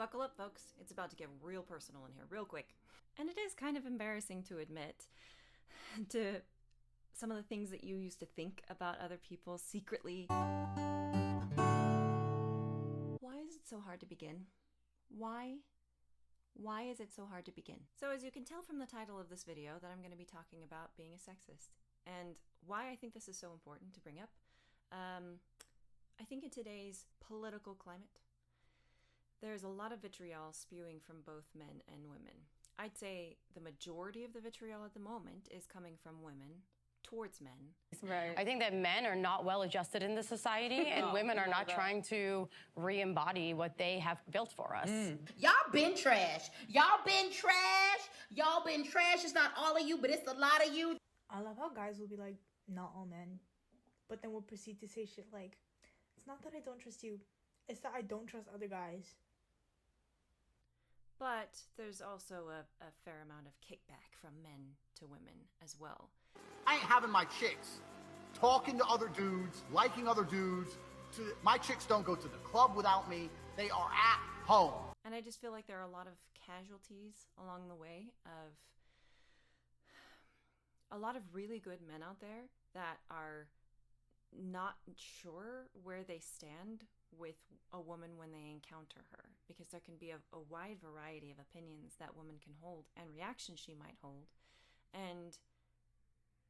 Buckle up, folks. It's about to get real personal in here, real quick. And it is kind of embarrassing to admit to some of the things that you used to think about other people secretly. Why is it so hard to begin? Why is it so hard to begin? So as you can tell from the title of this video that I'm going to be talking about being a sexist and why I think this is so important to bring up. I think in today's political climate, there's a lot of vitriol spewing from both men and women. I'd say the majority of the vitriol at the moment is coming from women towards men. Right. I think that men are not well adjusted in the society and women are not trying to re-embody what they have built for us. Y'all been trash. Y'all been trash. Y'all been trash. It's not all of you, but it's a lot of you. I love how guys will be like, not all men, but then will proceed to say shit like, it's not that I don't trust you, it's that I don't trust other guys. But there's also a fair amount of kickback from men to women as well. I ain't having my chicks talking to other dudes, liking other dudes. My chicks don't go to the club without me. They are at home. And I just feel like there are a lot of casualties along the way of a lot of really good men out there that are not sure where they stand with a woman when they encounter her, because there can be a wide variety of opinions that woman can hold and reactions she might hold. And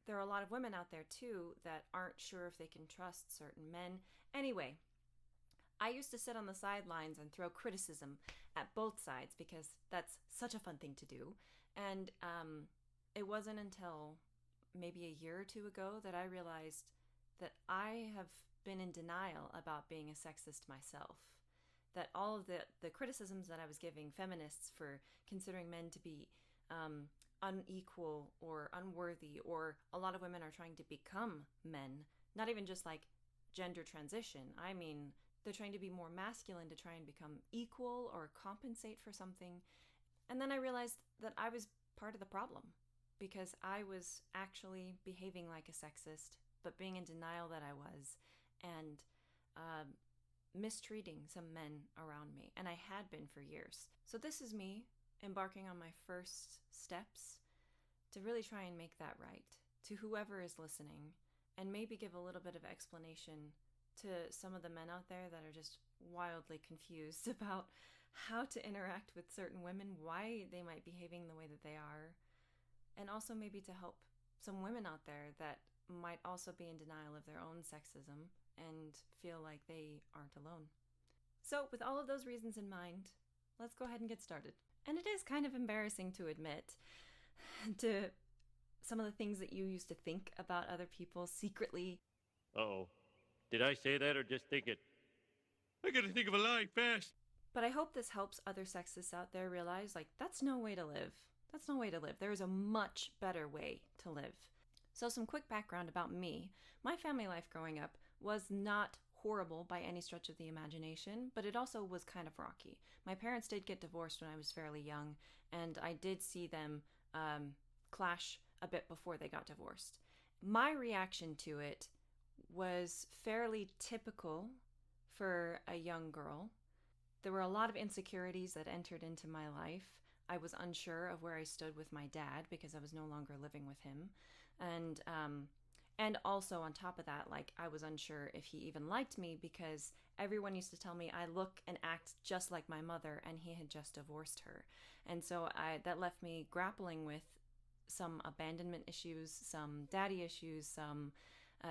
there are a lot of women out there too that aren't sure if they can trust certain men. Anyway, I used to sit on the sidelines and throw criticism at both sides because that's such a fun thing to do. And it wasn't until maybe a year or two ago that I realized that I have been in denial about being a sexist myself. That all of the criticisms that I was giving feminists for considering men to be unequal or unworthy, or a lot of women are trying to become men, not even just like gender transition. I mean, they're trying to be more masculine to try and become equal or compensate for something. And then I realized that I was part of the problem because I was actually behaving like a sexist, but being in denial that I was, and mistreating some men around me. And I had been for years. So this is me embarking on my first steps to really try and make that right to whoever is listening, and maybe give a little bit of explanation to some of the men out there that are just wildly confused about how to interact with certain women, why they might be behaving the way that they are, and also maybe to help some women out there that might also be in denial of their own sexism and feel like they aren't alone. So with all of those reasons in mind, let's go ahead and get started. And it is kind of embarrassing to admit to some of the things that you used to think about other people secretly. Uh-oh. Did I say that or just think it? I gotta think of a line fast. But I hope this helps other sexists out there realize, like, that's no way to live. That's no way to live. There is a much better way to live. So some quick background about me. My family life growing up was not horrible by any stretch of the imagination, but it also was kind of rocky. My parents did get divorced when I was fairly young, and I did see them clash a bit before they got divorced. My reaction to it was fairly typical for a young girl. There were a lot of insecurities that entered into my life. I was unsure of where I stood with my dad because I was no longer living with him. And also on top of that, like, I was unsure if he even liked me because everyone used to tell me I look and act just like my mother, and he had just divorced her. And so that left me grappling with some abandonment issues, some daddy issues, some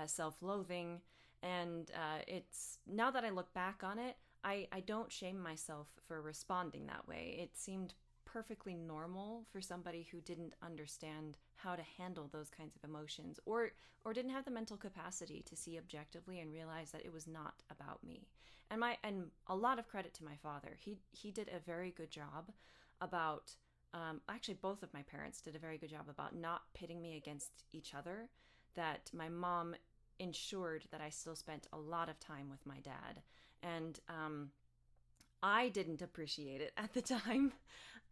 self-loathing. And it's, now that I look back on it, I don't shame myself for responding that way. It seemed perfectly normal for somebody who didn't understand how to handle those kinds of emotions, or didn't have the mental capacity to see objectively and realize that it was not about me. And a lot of credit to my father. He did a very good job about actually both of my parents did a very good job about not pitting me against each other. That my mom ensured that I still spent a lot of time with my dad, and I didn't appreciate it at the time.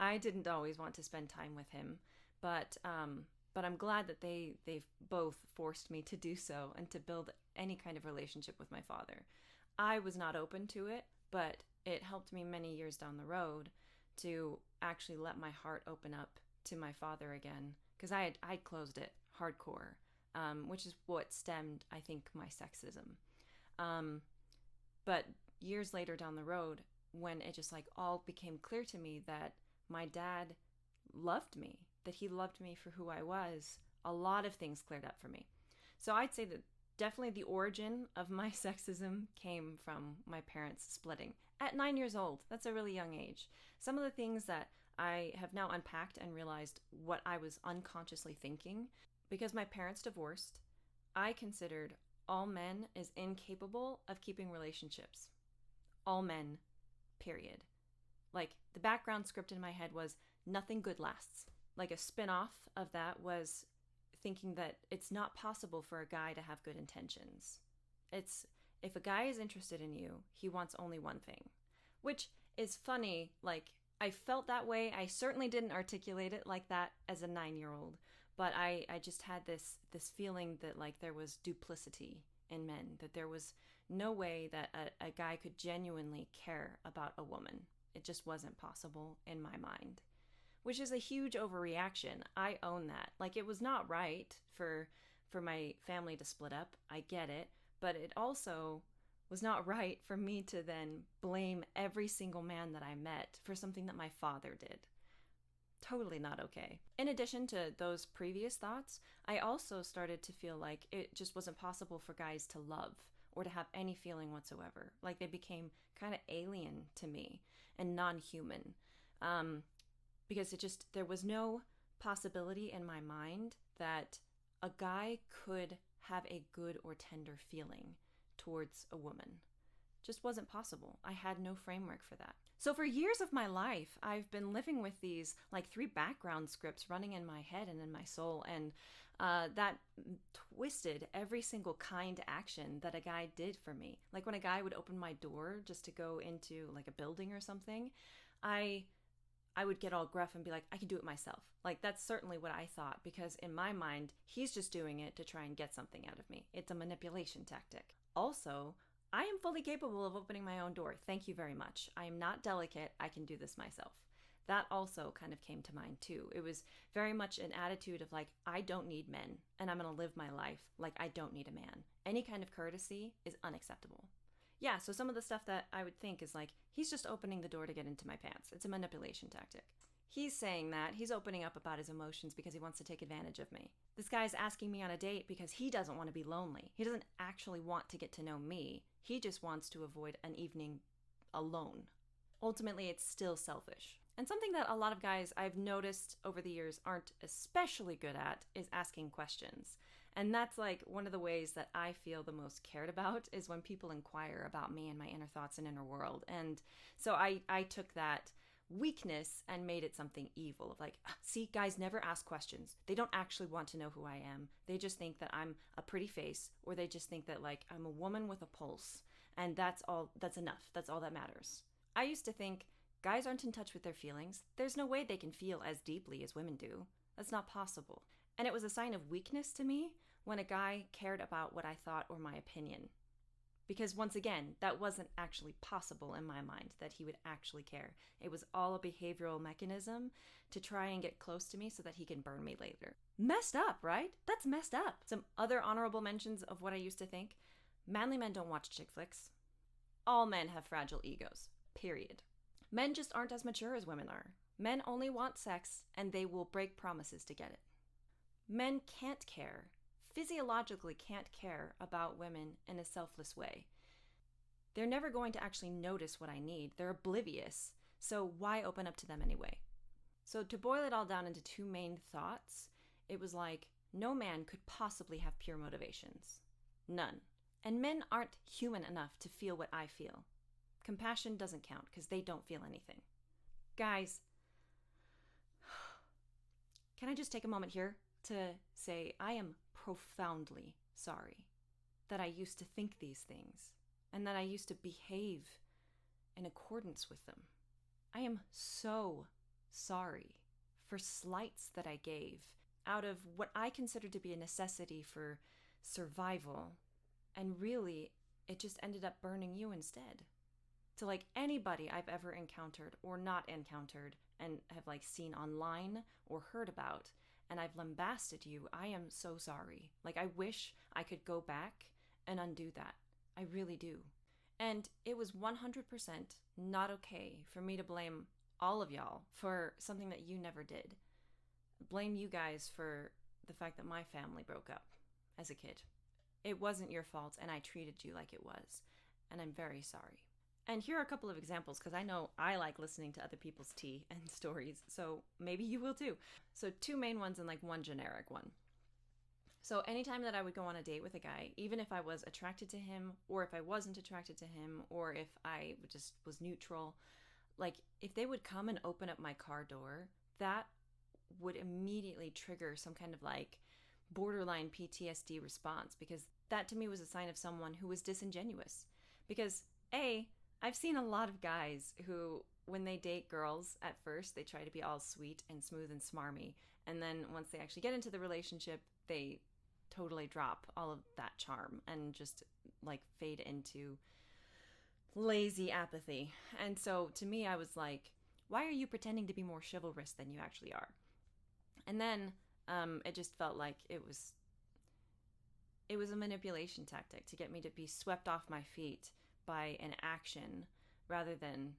I didn't always want to spend time with him, but I'm glad that they've both forced me to do so and to build any kind of relationship with my father. I was not open to it, but it helped me many years down the road to actually let my heart open up to my father again, because I'd closed it hardcore, which is what stemmed, I think, my sexism. But years later down the road, when it just like all became clear to me that my dad loved me, that he loved me for who I was, a lot of things cleared up for me. So I'd say that definitely the origin of my sexism came from my parents splitting at 9 years old. That's a really young age. Some of the things that I have now unpacked and realized what I was unconsciously thinking, because my parents divorced, I considered all men as incapable of keeping relationships. All men, period. Like, the background script in my head was nothing good lasts. Like, a spin-off of that was thinking that it's not possible for a guy to have good intentions. It's, if a guy is interested in you, he wants only one thing. Which is funny, like, I felt that way. I certainly didn't articulate it like that as a 9-year-old, but I just had this feeling that, like, there was duplicity in men, that there was no way that a guy could genuinely care about a woman. It just wasn't possible in my mind. Which is a huge overreaction. I own that. Like, it was not right for my family to split up. I get it. But it also was not right for me to then blame every single man that I met for something that my father did. Totally not okay. In addition to those previous thoughts, I also started to feel like it just wasn't possible for guys to love or to have any feeling whatsoever. Like, they became kind of alien to me and non-human. Because there was no possibility in my mind that a guy could have a good or tender feeling towards a woman. Just wasn't possible. I had no framework for that. So for years of my life, I've been living with these like 3 background scripts running in my head and in my soul, and that twisted every single kind action that a guy did for me. Like, when a guy would open my door just to go into like a building or something, I would get all gruff and be like, I can do it myself. Like, that's certainly what I thought, because in my mind, he's just doing it to try and get something out of me. It's a manipulation tactic. Also, I am fully capable of opening my own door. Thank you very much. I am not delicate. I can do this myself. That also kind of came to mind too. It was very much an attitude of like, I don't need men, and I'm going to live my life like I don't need a man. Any kind of courtesy is unacceptable. Yeah, so some of the stuff that I would think is like, he's just opening the door to get into my pants. It's a manipulation tactic. He's saying that. He's opening up about his emotions because he wants to take advantage of me. This guy's asking me on a date because he doesn't want to be lonely. He doesn't actually want to get to know me. He just wants to avoid an evening alone. Ultimately, it's still selfish. And something that a lot of guys I've noticed over the years aren't especially good at is asking questions. And that's like one of the ways that I feel the most cared about, is when people inquire about me and my inner thoughts and inner world. And so I took that weakness and made it something evil. Of like, see, guys never ask questions. They don't actually want to know who I am. They just think that I'm a pretty face, or they just think that like I'm a woman with a pulse. And that's enough. That's all that matters. I used to think guys aren't in touch with their feelings. There's no way they can feel as deeply as women do. That's not possible. And it was a sign of weakness to me when a guy cared about what I thought or my opinion. Because once again, that wasn't actually possible in my mind, that he would actually care. It was all a behavioral mechanism to try and get close to me so that he can burn me later. Messed up, right? That's messed up. Some other honorable mentions of what I used to think. Manly men don't watch chick flicks. All men have fragile egos, period. Men just aren't as mature as women are. Men only want sex, and they will break promises to get it. Men can't care, physiologically can't care about women in a selfless way. They're never going to actually notice what I need. They're oblivious, so why open up to them anyway? So to boil it all down into 2 main thoughts, it was like, no man could possibly have pure motivations. None. And men aren't human enough to feel what I feel. Compassion doesn't count because they don't feel anything. Guys, can I just take a moment here to say I am profoundly sorry that I used to think these things and that I used to behave in accordance with them. I am so sorry for slights that I gave out of what I considered to be a necessity for survival, and really it just ended up burning you instead. to like anybody I've ever encountered or not encountered and have like seen online or heard about, and I've lambasted you, I am so sorry. Like, I wish I could go back and undo that. I really do. And it was 100% not okay for me to blame all of y'all for something that you never did. Blame you guys for the fact that my family broke up as a kid. It wasn't your fault, and I treated you like it was. And I'm very sorry. And here are a couple of examples, because I know I like listening to other people's tea and stories, so maybe you will too. So 2 main ones and like 1 generic one. So anytime that I would go on a date with a guy, even if I was attracted to him, or if I wasn't attracted to him, or if I just was neutral, like if they would come and open up my car door, that would immediately trigger some kind of like borderline PTSD response, because that to me was a sign of someone who was disingenuous. Because I've seen a lot of guys who, when they date girls, at first they try to be all sweet and smooth and smarmy, and then once they actually get into the relationship, they totally drop all of that charm and just like fade into lazy apathy. And so to me, I was like, why are you pretending to be more chivalrous than you actually are? And then it just felt like it was a manipulation tactic to get me to be swept off my feet by an action rather than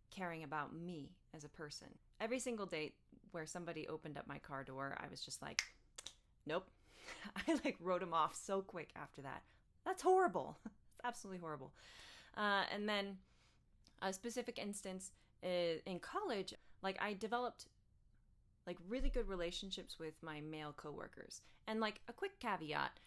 caring about me as a person. Every single date where somebody opened up my car door, I was just like, nope. I like wrote him off so quick after that. That's horrible. It's absolutely horrible. And then a specific instance in college, like I developed like really good relationships with my male coworkers. And like a quick caveat,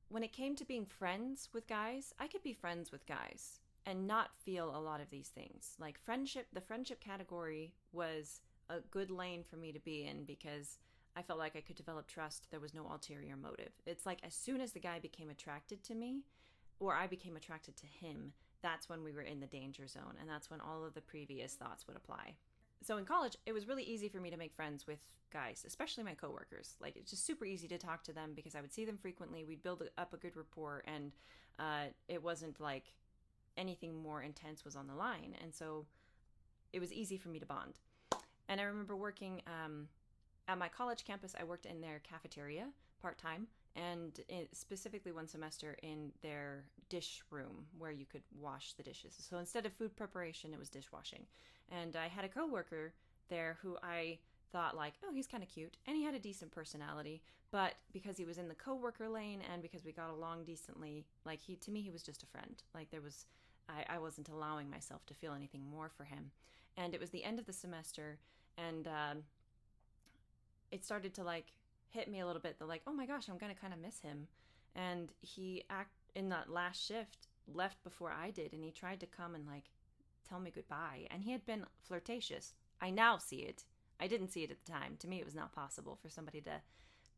when it came to being friends with guys, I could be friends with guys and not feel a lot of these things. Like the friendship category was a good lane for me to be in because I felt like I could develop trust. There was no ulterior motive. It's like as soon as the guy became attracted to me, or I became attracted to him, that's when we were in the danger zone, and that's when all of the previous thoughts would apply. So in college, it was really easy for me to make friends with guys, especially my coworkers. Like, it's just super easy to talk to them because I would see them frequently. We'd build up a good rapport, and it wasn't like anything more intense was on the line. And so it was easy for me to bond. And I remember working at my college campus. I worked in their cafeteria part-time, and specifically one semester in their dish room where you could wash the dishes. So instead of food preparation, it was dishwashing. And I had a coworker there who I thought like, oh, he's kind of cute, and he had a decent personality, but because he was in the coworker lane and because we got along decently, like to me he was just a friend. Like I wasn't allowing myself to feel anything more for him. And it was the end of the semester, and it started to like hit me a little bit that like, oh my gosh, I'm gonna kind of miss him. And he in that last shift left before I did, and he tried to come and like tell me goodbye, and he had been flirtatious. I now see it. I didn't see it at the time. To me, it was not possible for somebody to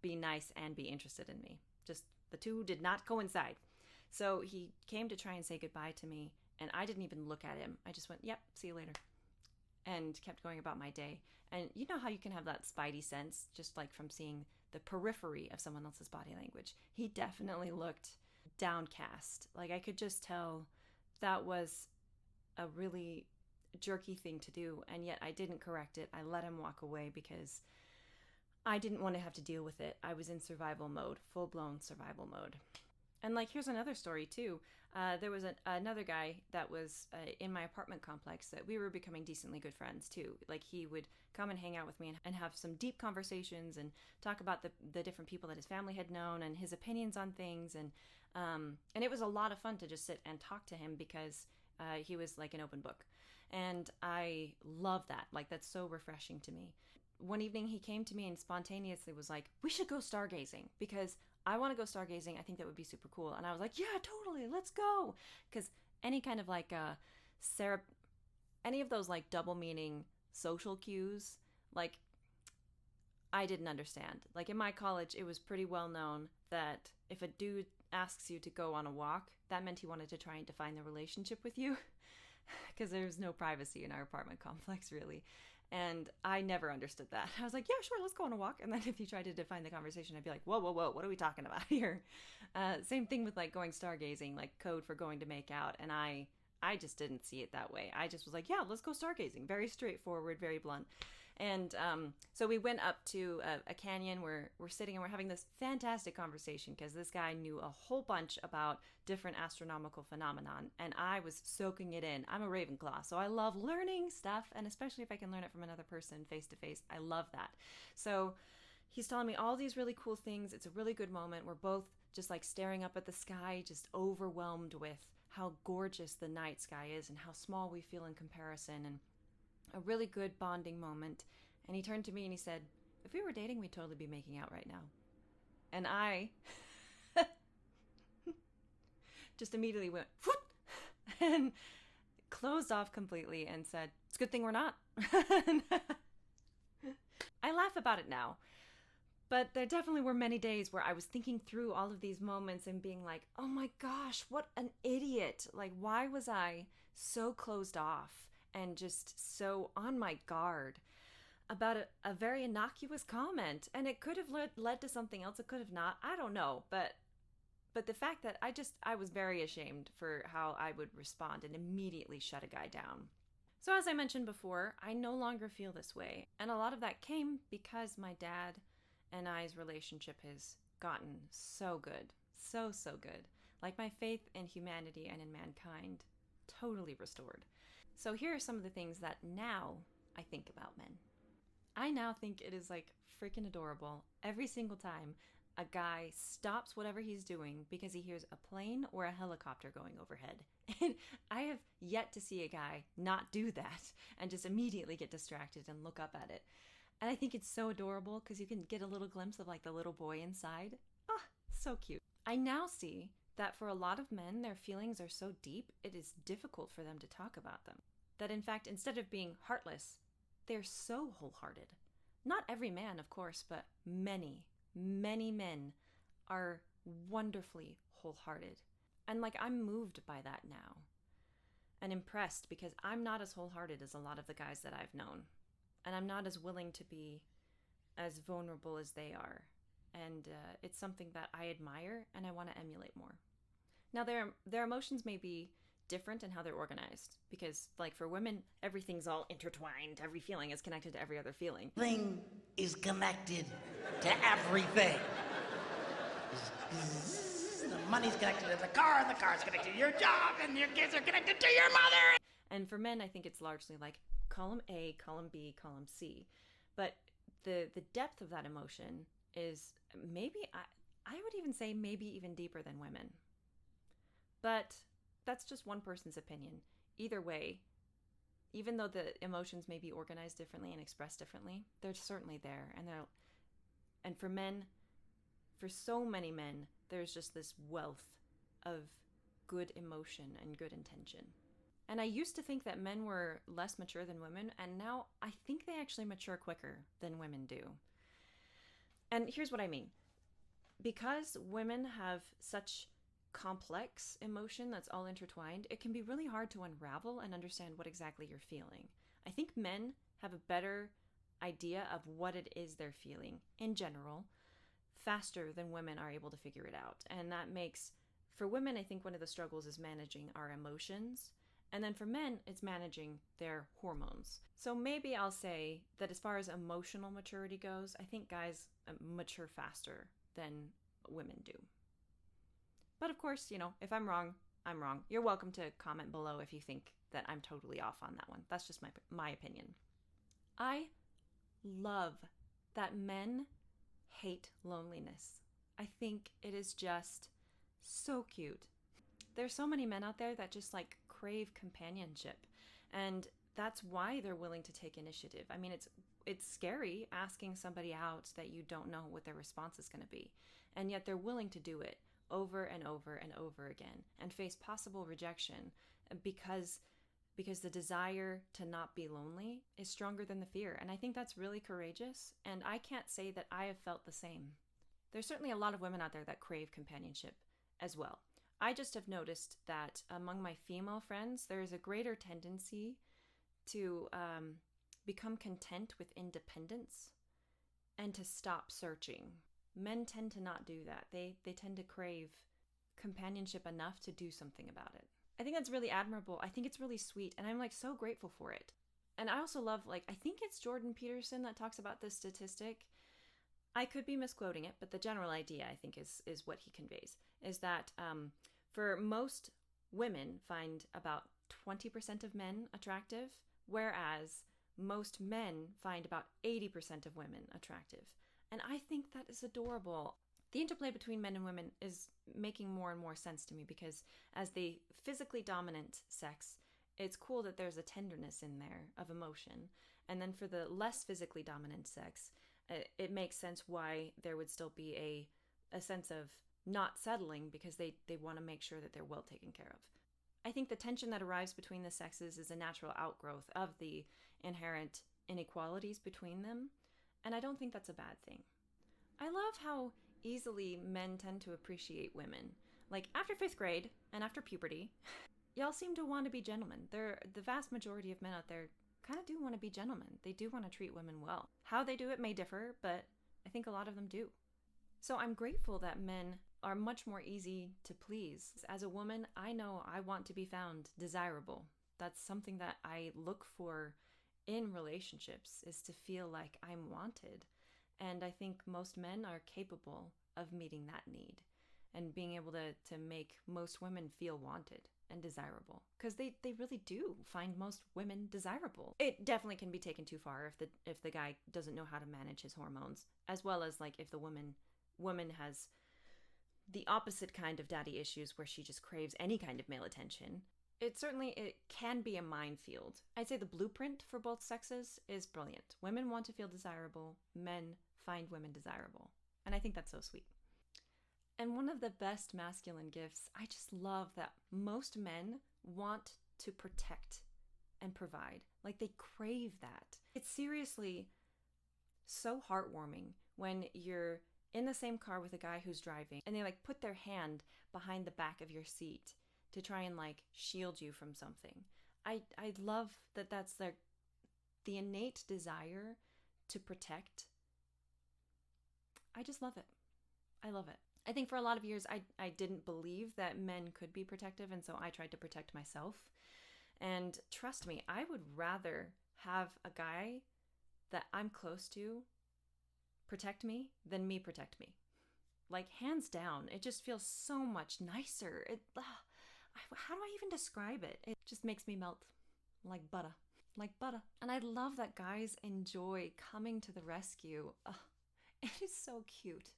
be nice and be interested in me. Just the two did not coincide. So he came to try and say goodbye to me, and I didn't even look at him. I just went, yep, see you later, and kept going about my day. And you know how you can have that spidey sense just like from seeing the periphery of someone else's body language. He definitely looked downcast. Like I could just tell that was a really jerky thing to do, and yet I didn't correct it. I let him walk away because I didn't want to have to deal with it. I was in survival mode, full-blown survival mode. And like, here's another story too. There was another guy that was in my apartment complex that we were becoming decently good friends too. Like he would come and hang out with me and have some deep conversations and talk about the different people that his family had known and his opinions on things. And it was a lot of fun to just sit and talk to him because he was like an open book. And I love that. Like, that's so refreshing to me. One evening he came to me and spontaneously was like, we should go stargazing because I want to go stargazing. I think that would be super cool. And I was like, yeah, totally. Let's go. Because any kind of like any of those like double meaning social cues, like I didn't understand. Like in my college, it was pretty well known that if a dude asks you to go on a walk, that meant he wanted to try and define the relationship with you. Because there's no privacy in our apartment complex, really. And I never understood that. I was like, yeah, sure, let's go on a walk. And then if you tried to define the conversation, I'd be like, whoa, whoa, whoa, what are we talking about here? Same thing with like going stargazing, like code for going to make out. And I just didn't see it that way. I just was like, yeah, let's go stargazing. Very straightforward, very blunt. And so we went up to a canyon where we're sitting and we're having this fantastic conversation because this guy knew a whole bunch about different astronomical phenomenon, and I was soaking it in. I'm a Ravenclaw, so I love learning stuff, and especially if I can learn it from another person face to face, I love that. So he's telling me all these really cool things. It's a really good moment. We're both just like staring up at the sky, just overwhelmed with how gorgeous the night sky is and how small we feel in comparison, and a really good bonding moment. And he turned to me and he said, if we were dating, we'd totally be making out right now. And I just immediately went whoop, and closed off completely and said, it's a good thing we're not. I laugh about it now, but there definitely were many days where I was thinking through all of these moments and being like, oh my gosh, what an idiot. Like, why was I so closed off and just so on my guard about a very innocuous comment? And it could have led to something else. It could have not. I don't know. But the fact that I was very ashamed for how I would respond and immediately shut a guy down. So as I mentioned before, I no longer feel this way. And a lot of that came because my dad and I's relationship has gotten so good. So good. Like my faith in humanity and in mankind totally restored. So here are some of the things that now I think about men. I now think it is like freaking adorable every single time a guy stops whatever he's doing because he hears a plane or a helicopter going overhead. And I have yet to see a guy not do that and just immediately get distracted and look up at it. And I think it's so adorable because you can get a little glimpse of like the little boy inside. Ah, so cute. I now see that for a lot of men, their feelings are so deep, it is difficult for them to talk about them. That in fact, instead of being heartless, they're so wholehearted. Not every man, of course, but many men are wonderfully wholehearted. And like, I'm moved by that now and impressed because I'm not as wholehearted as a lot of the guys that I've known. And I'm not as willing to be as vulnerable as they are. And it's something that I admire and I want to emulate more. Now, their emotions may be different in how they're organized, because like for women, everything's all intertwined. Every feeling is connected to every other feeling. Thing is connected to everything. The money's connected to the car, and the car's connected to your job, and your kids are connected to your mother. And for men, I think it's largely like column A, column B, column C. But the depth of that emotion is maybe, I would even say maybe even deeper than women. But that's just one person's opinion. Either way, even though the emotions may be organized differently and expressed differently, they're certainly there. And for men, for so many men, there's just this wealth of good emotion and good intention. And I used to think that men were less mature than women, and now I think they actually mature quicker than women do. And here's what I mean. Because women have such complex emotion that's all intertwined, it can be really hard to unravel and understand what exactly you're feeling. I think men have a better idea of what it is they're feeling in general faster than women are able to figure it out. And that makes, for women, I think one of the struggles is managing our emotions. And then for men, it's managing their hormones. So maybe I'll say that as far as emotional maturity goes, I think guys mature faster than women do. But of course, if I'm wrong, I'm wrong. You're welcome to comment below if you think that I'm totally off on that one. That's just my opinion. I love that men hate loneliness. I think it is just so cute. There's so many men out there that just like crave companionship, and that's why they're willing to take initiative. I mean, it's scary asking somebody out that you don't know what their response is going to be, and yet they're willing to do it over and over and over again and face possible rejection because the desire to not be lonely is stronger than the fear. And I think that's really courageous, and I can't say that I have felt the same. There's certainly a lot of women out there that crave companionship as well. I just have noticed that among my female friends, there is a greater tendency to become content with independence and to stop searching. Men tend to not do that. They tend to crave companionship enough to do something about it. I think that's really admirable. I think it's really sweet, and I'm like so grateful for it. And I also love, like, I think it's Jordan Peterson that talks about this statistic. I could be misquoting it, but the general idea, I think, is what he conveys, is that for most women find about 20% of men attractive, whereas most men find about 80% of women attractive. And I think that is adorable. The interplay between men and women is making more and more sense to me, because as the physically dominant sex, it's cool that there's a tenderness in there of emotion. And then for the less physically dominant sex, it makes sense why there would still be a sense of not settling, because they want to make sure that they're well taken care of. I think the tension that arrives between the sexes is a natural outgrowth of the inherent inequalities between them, and I don't think that's a bad thing. I love how easily men tend to appreciate women. Like, after 5th grade and after puberty, y'all seem to want to be gentlemen. The vast majority of men out there kind of do want to be gentlemen. They do want to treat women well. How they do it may differ, but I think a lot of them do. So I'm grateful that men are much more easy to please. As a woman, I know I want to be found desirable. That's something that I look for in relationships, is to feel like I'm wanted. And I think most men are capable of meeting that need and being able to make most women feel wanted and desirable, because they really do find most women desirable. It definitely can be taken too far if the guy doesn't know how to manage his hormones, as well as like if the woman has the opposite kind of daddy issues where she just craves any kind of male attention. It can be a minefield. I'd say the blueprint for both sexes is brilliant. Women want to feel desirable, men find women desirable. And I think that's so sweet. And one of the best masculine gifts, I just love that most men want to protect and provide. Like, they crave that. It's seriously so heartwarming when you're in the same car with a guy who's driving and they like put their hand behind the back of your seat to try and like shield you from something. I love that that's the innate desire to protect. I just love it. I love it. I think for a lot of years I didn't believe that men could be protective, and so I tried to protect myself. And trust me, I would rather have a guy that I'm close to protect me than me protect me. Like, hands down, it just feels so much nicer. How do I even describe it? It just makes me melt like butter. Like butter. And I love that guys enjoy coming to the rescue. It is so cute.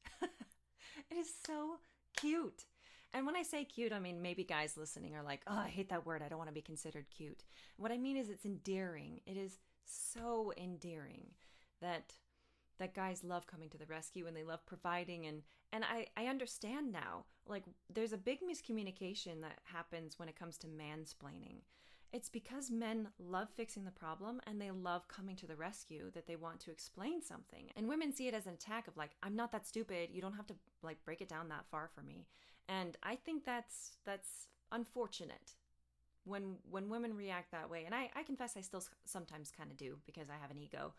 It is so cute. And when I say cute, I mean maybe guys listening are like, oh, I hate that word. I don't want to be considered cute. What I mean is it's endearing. It is so endearing that guys love coming to the rescue and they love providing. And I understand now, like, there's a big miscommunication that happens when it comes to mansplaining. It's because men love fixing the problem and they love coming to the rescue that they want to explain something. And women see it as an attack of like, I'm not that stupid. You don't have to like break it down that far for me. And I think that's unfortunate when women react that way. And I confess I still sometimes kind of do, because I have an ego.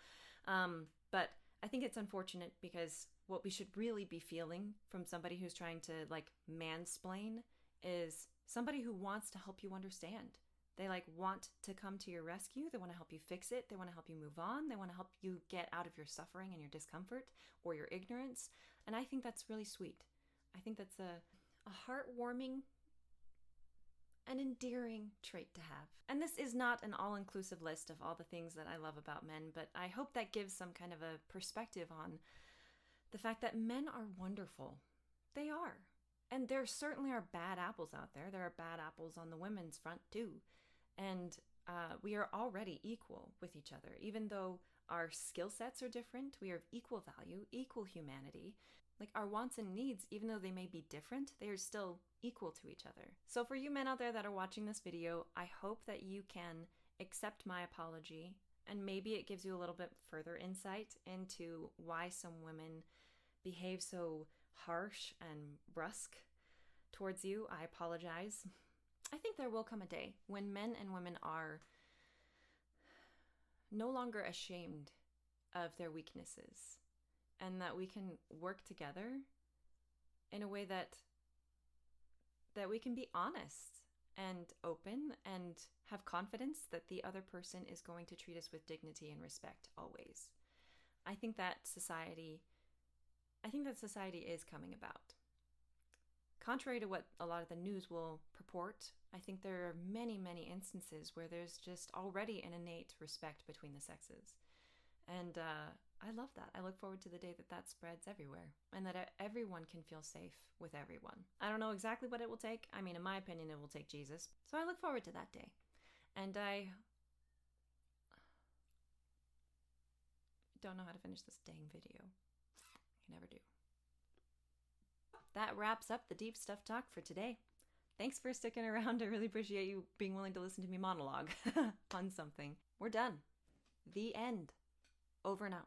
But I think it's unfortunate, because what we should really be feeling from somebody who's trying to like mansplain is somebody who wants to help you understand. They like want to come to your rescue. They want to help you fix it. They want to help you move on. They want to help you get out of your suffering and your discomfort or your ignorance. And I think that's really sweet. I think that's a heartwarming, an endearing trait to have. And this is not an all-inclusive list of all the things that I love about men, but I hope that gives some kind of a perspective on the fact that men are wonderful. They are. And there certainly are bad apples out there. There are bad apples on the women's front too. And we are already equal with each other. Even though our skill sets are different, we are of equal value, equal humanity. Like, our wants and needs, even though they may be different, they are still equal to each other. So for you men out there that are watching this video, I hope that you can accept my apology, and maybe it gives you a little bit further insight into why some women behave so harsh and brusque towards you. I apologize. I think there will come a day when men and women are no longer ashamed of their weaknesses, and that we can work together in a way that we can be honest and open and have confidence that the other person is going to treat us with dignity and respect always. I think that society is coming about. Contrary to what a lot of the news will purport, I think there are many, many instances where there's just already an innate respect between the sexes. And I love that. I look forward to the day that that spreads everywhere and that everyone can feel safe with everyone. I don't know exactly what it will take. I mean, in my opinion, it will take Jesus. So I look forward to that day. And I don't know how to finish this dang video. I never do. That wraps up the deep stuff talk for today. Thanks for sticking around. I really appreciate you being willing to listen to me monologue on something. We're done. The end. Over and out.